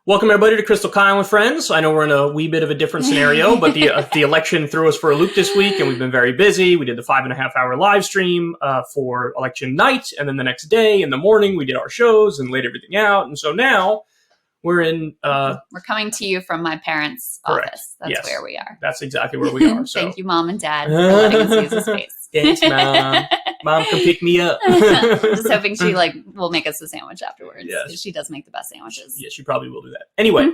Welcome everybody to Krystal, Kyle and Friends. I know we're in a wee bit of a different scenario, but the election threw us for a loop this week, and we've been very busy. We did the 5.5-hour live stream for election night, and then the next day in the morning we did our shows and laid everything out. And so now we're in. We're coming to you from my parents' office. That's where we are. That's exactly where we are. So. Thank you, Mom and Dad, for letting us use the space. Thanks, Mom. Mom, come pick me up. Just hoping she will make us a sandwich afterwards. Yes. She does make the best sandwiches. Yeah, she probably will do that. Anyway,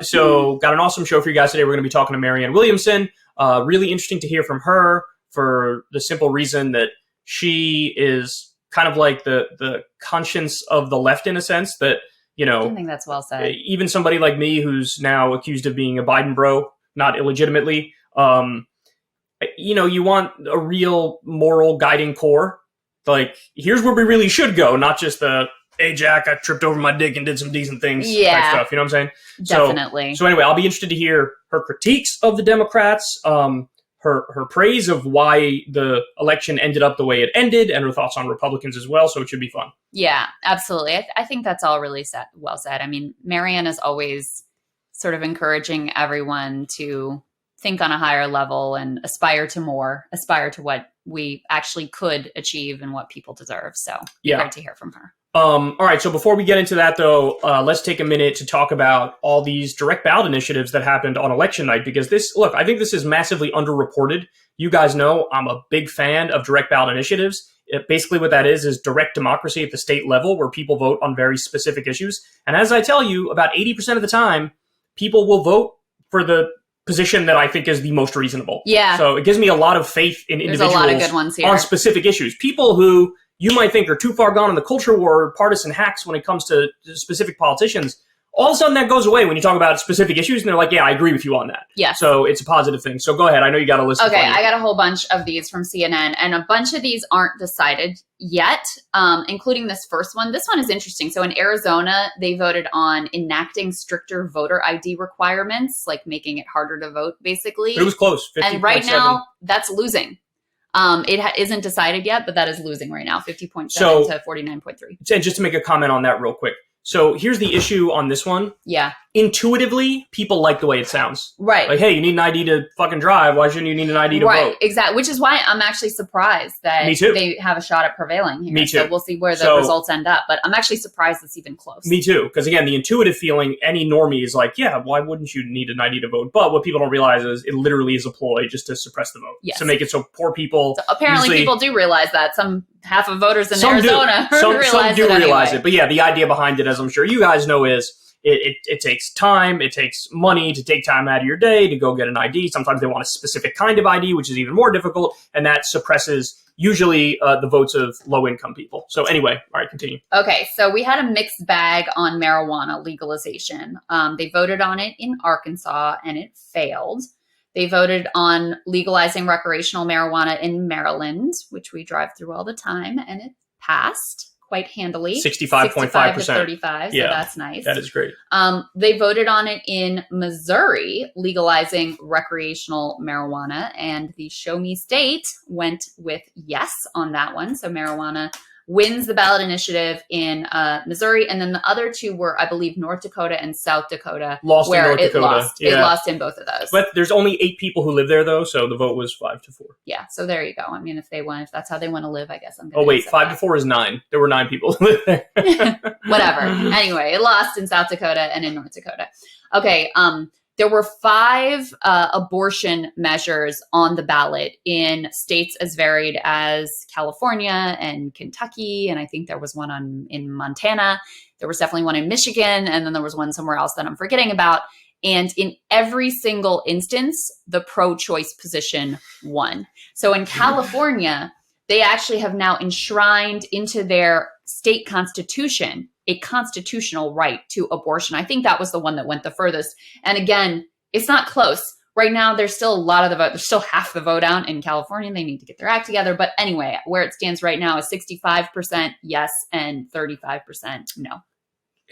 so got an awesome show for you guys today. We're going to be talking to Marianne Williamson. Really interesting to hear from her for the simple reason that she is kind of like the conscience of the left in a sense that, you know, I think that's well said. Even somebody like me who's now accused of being a Biden bro, not illegitimately, you know, you want a real moral guiding core. Like, here's where we really should go, not just the, hey, Jack, I tripped over my dick and did some decent things type stuff. You know what I'm saying? Definitely. So anyway, I'll be interested to hear her critiques of the Democrats, her praise of why the election ended up the way it ended, and her thoughts on Republicans as well. So it should be fun. Yeah, absolutely. I think that's all really well said. I mean, Marianne is always sort of encouraging everyone to think on a higher level and aspire to more, aspire to what we actually could achieve and what people deserve. So great to hear from her. All right. So before we get into that, though, let's take a minute to talk about all these direct ballot initiatives that happened on election night, because I think this is massively underreported. You guys know I'm a big fan of direct ballot initiatives. Basically what that is direct democracy at the state level where people vote on very specific issues. And as I tell you, about 80% of the time, people will vote for the position that I think is the most reasonable. Yeah. So it gives me a lot of faith in individuals. There's a lot of good ones here on specific issues. People who you might think are too far gone in the culture war or partisan hacks when it comes to specific politicians, all of a sudden that goes away when you talk about specific issues, and they're like, yeah, I agree with you on that. Yeah. So it's a positive thing. So go ahead. I know you got a list. Okay, I got a whole bunch of these from CNN, and a bunch of these aren't decided yet, including this first one. This one is interesting. So in Arizona, they voted on enacting stricter voter ID requirements, like making it harder to vote, basically. But it was close. 50. And right now, that's losing. It isn't decided yet, but that is losing right now, 50.7 to 49.3. And just to make a comment on that real quick. So here's the issue on this one. Yeah. Intuitively, people like the way it sounds. Right. Like, hey, you need an ID to fucking drive. Why shouldn't you need an ID to vote? Right, exactly. Which is why I'm actually surprised that they have a shot at prevailing here. Me too. So we'll see where the results end up. But I'm actually surprised it's even close. Me too. Because again, the intuitive feeling, any normie is like, yeah, why wouldn't you need an ID to vote? But what people don't realize is it literally is a ploy just to suppress the vote. Yes. To make it so poor people... So apparently people do realize that. Half of voters in Arizona realize it. But yeah, the idea behind it, as I'm sure you guys know, is it takes time, it takes money to take time out of your day to go get an ID. Sometimes they want a specific kind of ID, which is even more difficult, and that suppresses usually the votes of low-income people. So anyway, all right, continue. Okay, so we had a mixed bag on marijuana legalization. They voted on it in Arkansas, and it failed. They voted on legalizing recreational marijuana in Maryland, which we drive through all the time, and it passed quite handily. 65.5%. to 35, so that's nice. That is great. They voted on it in Missouri, legalizing recreational marijuana, and the Show Me State went with yes on that one. So marijuana wins the ballot initiative in Missouri, and then the other two were, I believe, North Dakota and South Dakota, lost in North Dakota. It lost in both of those. But there's only 8 people who live there, though, so the vote was 5-4. Yeah, so there you go. I mean, if that's how they want to live, I guess I'm going to. Oh wait, 5-4 is 9. There were 9 people who lived there. Whatever. Anyway, it lost in South Dakota and in North Dakota. Okay. There were 5 abortion measures on the ballot in states as varied as California and Kentucky, and I think there was one in Montana. There was definitely one in Michigan, and then there was one somewhere else that I'm forgetting about. And in every single instance, the pro-choice position won. So in California, they actually have now enshrined into their state constitution a constitutional right to abortion. I think that was the one that went the furthest. And again, it's not close. Right now, there's still a lot of the vote. There's still half the vote out in California. They need to get their act together. But anyway, where it stands right now is 65% yes and 35% no.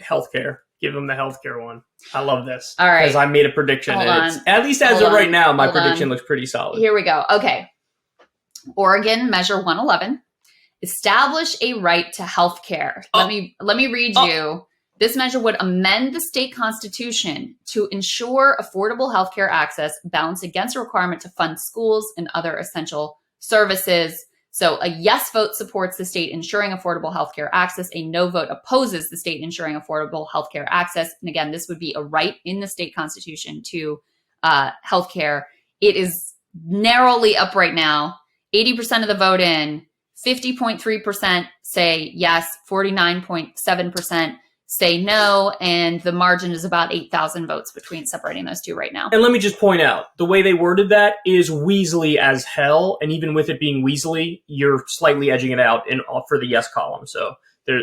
Healthcare. Give them the healthcare one. I love this. All right. Because I made a prediction. At least as of right now, my prediction looks pretty solid. Here we go. Okay. Oregon, Measure 111. Establish a right to health care. Let me read you This measure would amend the state constitution to ensure affordable healthcare access balanced against a requirement to fund schools and other essential services. So a yes vote supports the state ensuring affordable healthcare access. A no vote opposes the state ensuring affordable healthcare access. And again, this would be a right in the state constitution to healthcare. It is narrowly up right now. 80% of the vote in, 50.3% say yes, 49.7% say no, and the margin is about 8,000 votes between separating those two right now. And let me just point out, the way they worded that is weaselly as hell, and even with it being weaselly, you're slightly edging it out for the yes column. So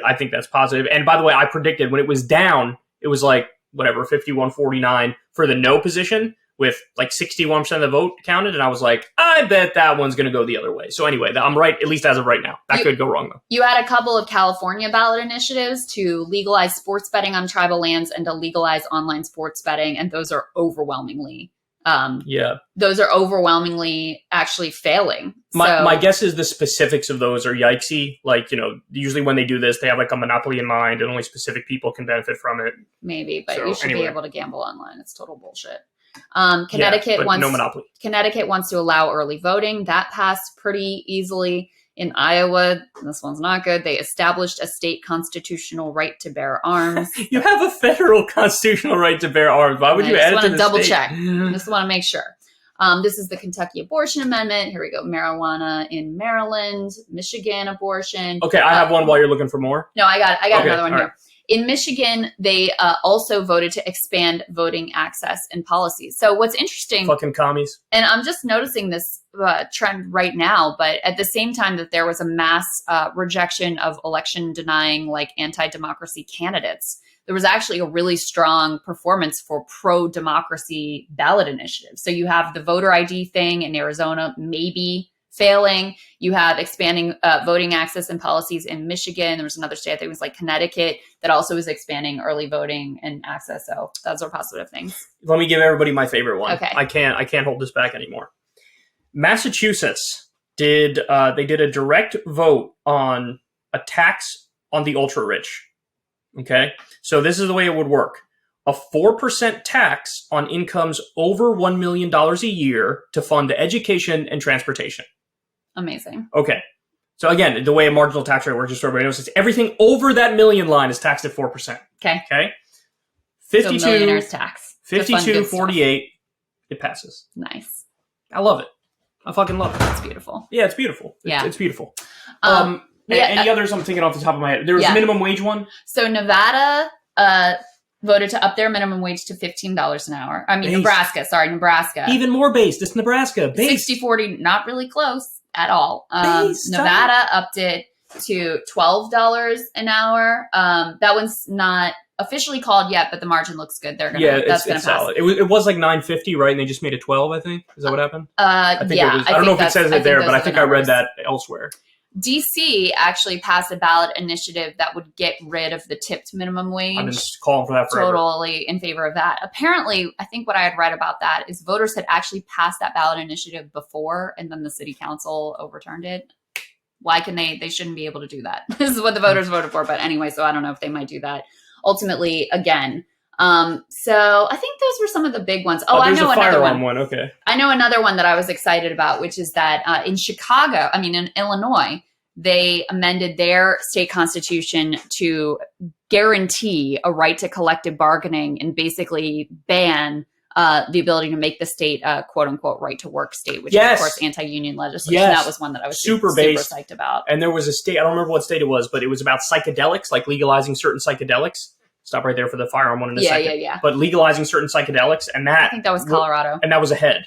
I think that's positive. And by the way, I predicted when it was down, it was like, whatever, 51-49 for the no position, with like 61% of the vote counted. And I was like, I bet that one's going to go the other way. So anyway, I'm right, at least as of right now. That could go wrong, though. You had a couple of California ballot initiatives to legalize sports betting on tribal lands and to legalize online sports betting. And those are overwhelmingly, actually failing. My guess is the specifics of those are yikesy. Like, usually when they do this, they have like a monopoly in mind and only specific people can benefit from it. Maybe, but you should be able to gamble online. It's total bullshit. Connecticut wants to allow early voting. That passed pretty easily. In Iowa, this one's not good. They established a state constitutional right to bear arms. You have a federal constitutional right to bear arms. Why would you add it to the double state? Check. Just want to make sure. This is the Kentucky abortion amendment. Here we go. Marijuana in Maryland, Michigan abortion. Okay, I have one while you're looking for more. No, I got another one here. Right. In Michigan, they also voted to expand voting access and policies. So what's interesting... Fucking commies. And I'm just noticing this trend right now, but at the same time that there was a mass rejection of election-denying, like, anti-democracy candidates, there was actually a really strong performance for pro-democracy ballot initiatives. So you have the voter ID thing in Arizona, maybe failing. You have expanding voting access and policies in Michigan. There was another state, I think it was like Connecticut, that also is expanding early voting and access. So those are positive things. Let me give everybody my favorite one. Okay. I can't hold this back anymore. Massachusetts did a direct vote on a tax on the ultra rich. Okay, so this is the way it would work. A 4% tax on incomes over $1 million a year to fund education and transportation. Amazing. Okay. So again, the way a marginal tax rate works, just so everybody knows, is everything over that million line is taxed at 4%. Okay. Okay. 52, so millionaire's tax. 52-48, it passes. Nice. I love it. I fucking love it. It's beautiful. Yeah, it's beautiful. Yeah. It's beautiful. Any others I'm thinking off the top of my head? There was a minimum wage one. So Nevada voted to up their minimum wage to $15 an hour. I mean, based. Nebraska. Even more based. It's Nebraska. 60-40, not really close at all. Nevada upped it to $12 an hour. That one's not officially called yet, but the margin looks good. That's gonna pass. Solid. It was like $9.50, right? And they just made it $12, I think. Is that what happened? I don't know if it says it there, but I think I read that elsewhere. DC actually passed a ballot initiative that would get rid of the tipped minimum wage. I've been calling for that forever. Totally in favor of that. Apparently, I think what I had read about that is voters had actually passed that ballot initiative before, and then the city council overturned it. Why can they shouldn't be able to do that? This is what the voters voted for. But anyway, so I don't know if they might do that ultimately again. So I think those were some of the big ones. I know another one. Okay. I know another one that I was excited about, which is that in in Illinois, they amended their state constitution to guarantee a right to collective bargaining and basically ban the ability to make the state a quote unquote right to work state, which is of course anti-union legislation. Yes. That was one that I was super psyched about. And there was a state, I don't remember what state it was, but it was about psychedelics, like legalizing certain psychedelics. Stop right there for the firearm one in a second. Yeah. But legalizing certain psychedelics, and that... I think that was Colorado. And that was ahead.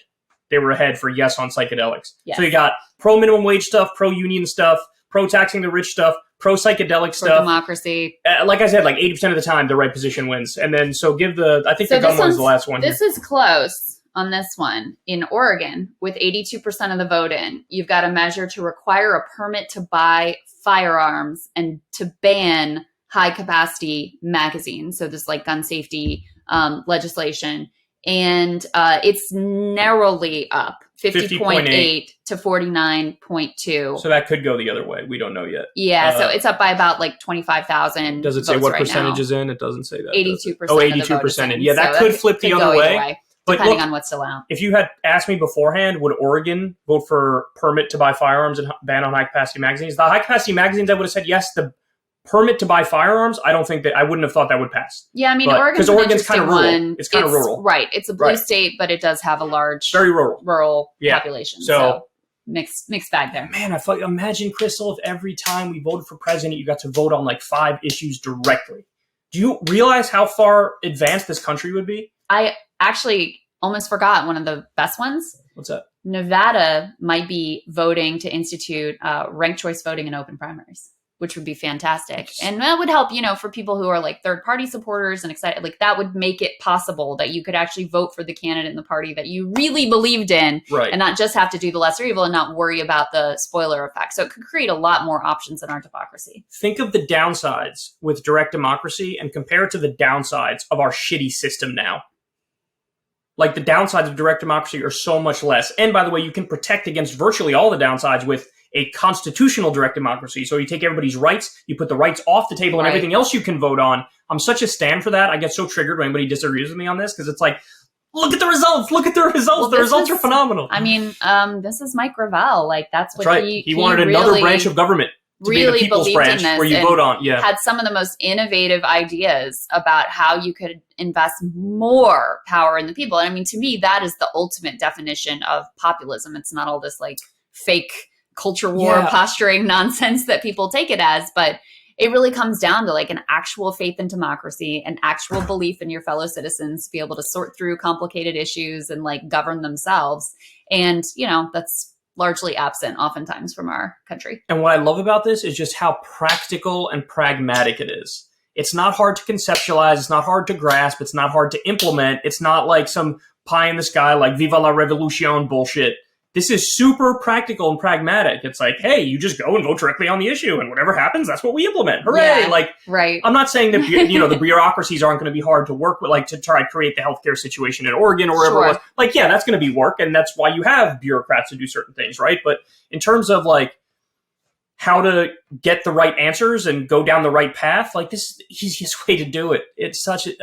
They were ahead for yes on psychedelics. Yes. So you got pro-minimum wage stuff, pro-union stuff, pro-taxing the rich stuff, pro-psychedelic stuff. Pro-democracy. Like I said, like 80% of the time, the right position wins. And then, I think the gun one's the last one. This is close on this one. In Oregon, with 82% of the vote in, you've got a measure to require a permit to buy firearms and to ban high capacity magazines. So this like gun safety legislation. and it's narrowly up 50.8 to 49.2. So that could go the other way. We don't know yet. Yeah, so it's up by about like 25,000. Does it say what right percentage now. is in? It doesn't say that. 82%. Oh, 82%. Yeah, that could flip the other way. Depending on what's still out. If you had asked me beforehand, would Oregon vote for permit to buy firearms and ban on high-capacity magazines? The high-capacity magazines, I would have said yes. The permit to buy firearms, I wouldn't have thought that would pass. Yeah, I mean, Oregon's kind of rural. It's kind of rural. Right. It's a blue state, but it does have a large, very rural population. So mixed bag there. Man, imagine, Krystal, if every time we voted for president, you got to vote on like 5 issues directly. Do you realize how far advanced this country would be? I actually almost forgot one of the best ones. What's that? Nevada might be voting to institute ranked choice voting in open primaries, which would be fantastic. And that would help, for people who are like third party supporters and excited, like that would make it possible that you could actually vote for the candidate in the party that you really believed in, right, and not just have to do the lesser evil and not worry about the spoiler effect. So it could create a lot more options in our democracy. Think of the downsides with direct democracy and compare it to the downsides of our shitty system now. Like, the downsides of direct democracy are so much less. And by the way, you can protect against virtually all the downsides with a constitutional direct democracy. So you take everybody's rights, you put the rights off the table, and everything else you can vote on. I'm such a stan for that. I get so triggered when anybody disagrees with me on this, because it's like, look at the results. Look at the results. Well, the results are phenomenal. I mean, this is Mike Gravel. Like, that's what he wanted another branch of government. To really be the people's branch in this, where you vote on. Yeah, had some of the most innovative ideas about how you could invest more power in the people. And I mean, to me, that is the ultimate definition of populism. It's not all this like fake culture war posturing nonsense that people take it as, but it really comes down to like an actual faith in democracy, an actual belief in your fellow citizens to be able to sort through complicated issues and like govern themselves. And, that's largely absent oftentimes from our country. And what I love about this is just how practical and pragmatic it is. It's not hard to conceptualize. It's not hard to grasp. It's not hard to implement. It's not like some pie in the sky, like Viva la Revolution bullshit. This is super practical and pragmatic. It's like, hey, you just go and vote directly on the issue, and whatever happens, that's what we implement. Hooray! Yeah, I'm not saying that the bureaucracies aren't going to be hard to work with, like to try to create the healthcare situation in Oregon or wherever it was. Like, yeah, that's going to be work, and that's why you have bureaucrats to do certain things, right? But in terms of like how to get the right answers and go down the right path, like this is the easiest way to do it. It's such a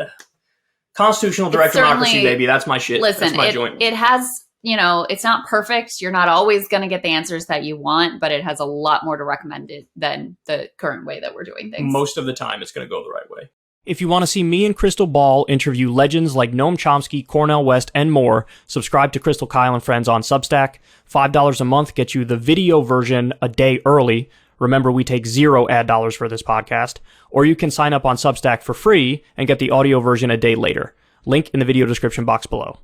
constitutional direct democracy, baby. That's my shit. Listen, that's my joint. It has. It's not perfect. You're not always going to get the answers that you want, but it has a lot more to recommend it than the current way that we're doing things. Most of the time, it's going to go the right way. If you want to see me and Krystal Ball interview legends like Noam Chomsky, Cornel West, and more, subscribe to Krystal, Kyle, and Friends on Substack. $5 a month gets you the video version a day early. Remember, we take 0 ad dollars for this podcast. Or you can sign up on Substack for free and get the audio version a day later. Link in the video description box below.